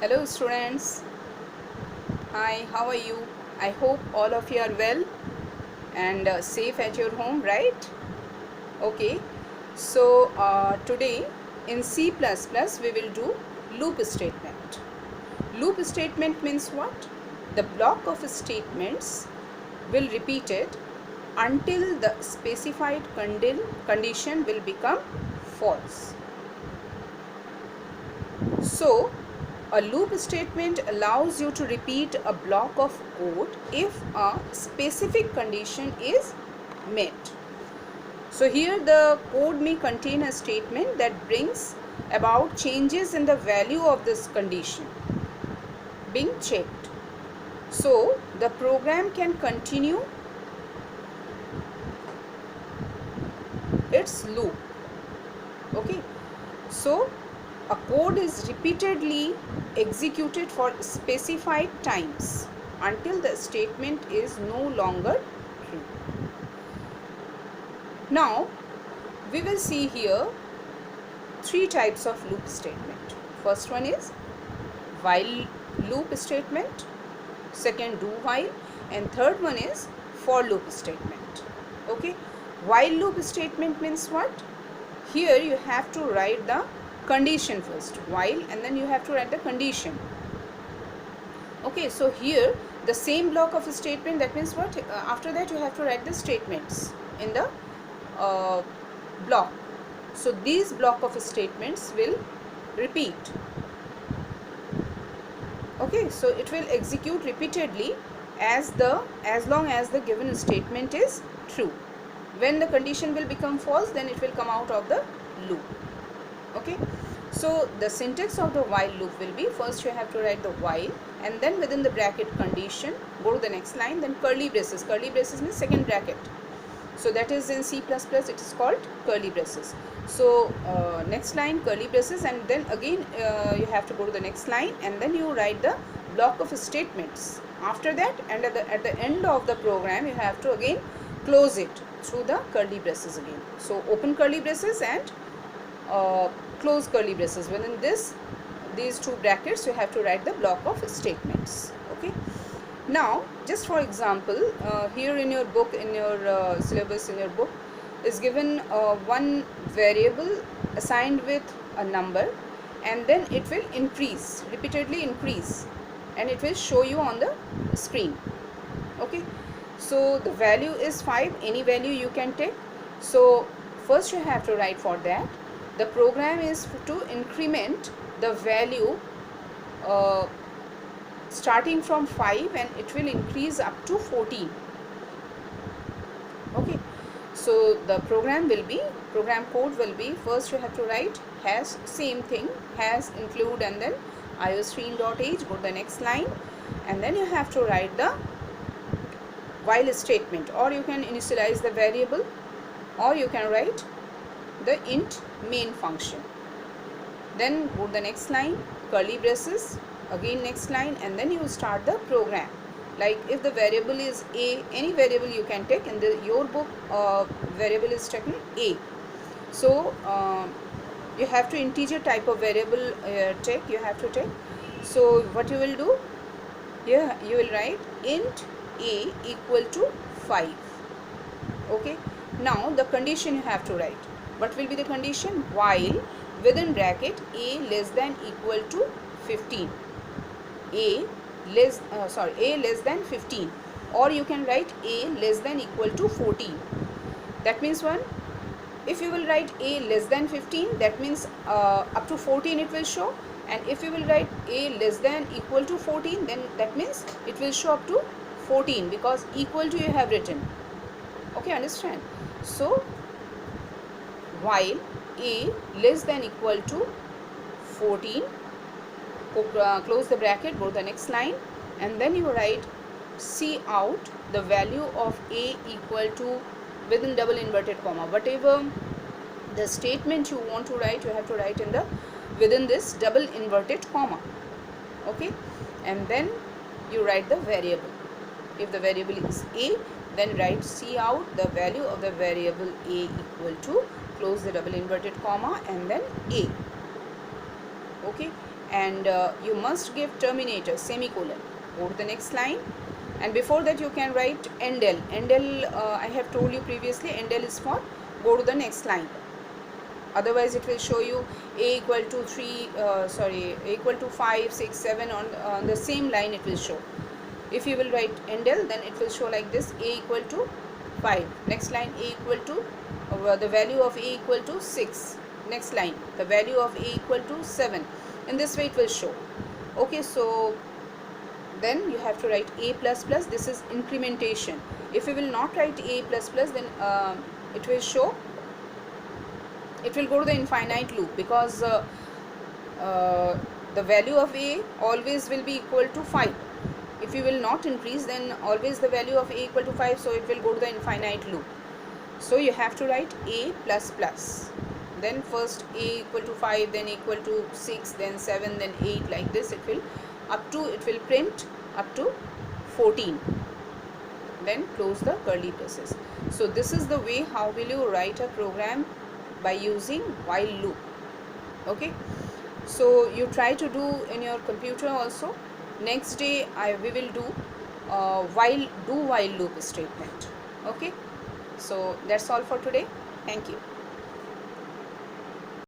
Hello students. Hi, how are you? I hope all of you are well and safe at your home, right? Okay. So today in C++ we will do loop statement. Loop statement means what? The block of statements will repeat it until the specified condition will become false. So, a loop statement allows you to repeat a block of code if a specific condition is met. So, here the code may contain a statement that brings about changes in the value of this condition being checked. So, the program can continue its loop. Okay. So, a code is repeatedly executed for specified times until the statement is no longer true. Now, we will see here three types of loop statement. First one is while loop statement, second do while, and third one is for loop statement. Okay, while loop statement means what? Here you have to write the condition first, while, and then you have to write the condition. Okay, so here the same block of a statement, that means what? After that you have to write the statements in the block. So these block of statements will repeat. Okay, so it will execute repeatedly as long as the given statement is true. When the condition will become false, then it will come out of the loop. Okay, so the syntax of the while loop will be, first you have to write the while, and then within the bracket condition, go to the next line, then curly braces. Curly braces means second bracket. So that is in C++, it is called curly braces. So next line curly braces, and then again you have to go to the next line, and then you write the block of statements. After that, and at the end of the program, you have to again close it through the curly braces again. So open curly braces and close curly braces. Within these two brackets, you have to write the block of statements. Okay. Now, just for example, here in your book, in your syllabus, in your book, is given one variable assigned with a number, and then it will increase, repeatedly increase, and it will show you on the screen. Okay, so the value is 5, any value you can take. So first you have to write for that. The program is to increment the value starting from 5, and it will increase up to 14. Okay, so the program code will be, first you have to write has, same thing, has include, and then iostream.h, go to the next line, and then you have to write the while statement, or you can initialize the variable, or you can write the int main function. Then go to the next line, curly braces, again next line, and then you start the program. Like if the variable is a, any variable you can take. In your book variable is taken a, so you have to integer type of variable you have to take. So what you will do, here you will write int a equal to 5. Okay, now the condition you have to write. What will be the condition? While within bracket a less than equal to 15, a less than 15, or you can write a less than equal to 14. That means one, if you will write a less than 15, that means up to 14 it will show, and if you will write a less than equal to 14, then that means it will show up to 14, because equal to you have written. Okay, understand? So while a less than equal to 14, close the bracket, go to the next line, and then you write cout the value of a equal to, within double inverted comma, whatever the statement you want to write, you have to write in the within this double inverted comma. Okay, and then you write the variable. If the variable is a, then write cout the value of the variable a equal to, close the double inverted comma, and then a. Okay, and you must give terminator semicolon. Go to the next line, and before that you can write endl. I have told you previously, endl is for go to the next line. Otherwise it will show you a equal to 3 a equal to 5 6 7 on the same line it will show. If you will write endl, then it will show like this: a equal to 5, next line a equal to the value of a equal to 6, next line the value of a equal to 7. In this way it will show. Okay, so then you have to write a plus plus. This is incrementation. If you will not write a plus plus, then it will show, it will go to the infinite loop, because the value of a always will be equal to 5. If you will not increase, then always the value of a equal to 5, so it will go to the infinite loop. So you have to write a plus plus, then first a equal to 5, then equal to 6, then 7, then 8, like this it will up to, it will print up to 14, then close the curly braces. So this is the way how will you write a program by using while loop. Okay, so you try to do in your computer also. Next day we will do while loop statement. Okay, so that's all for today. Thank you.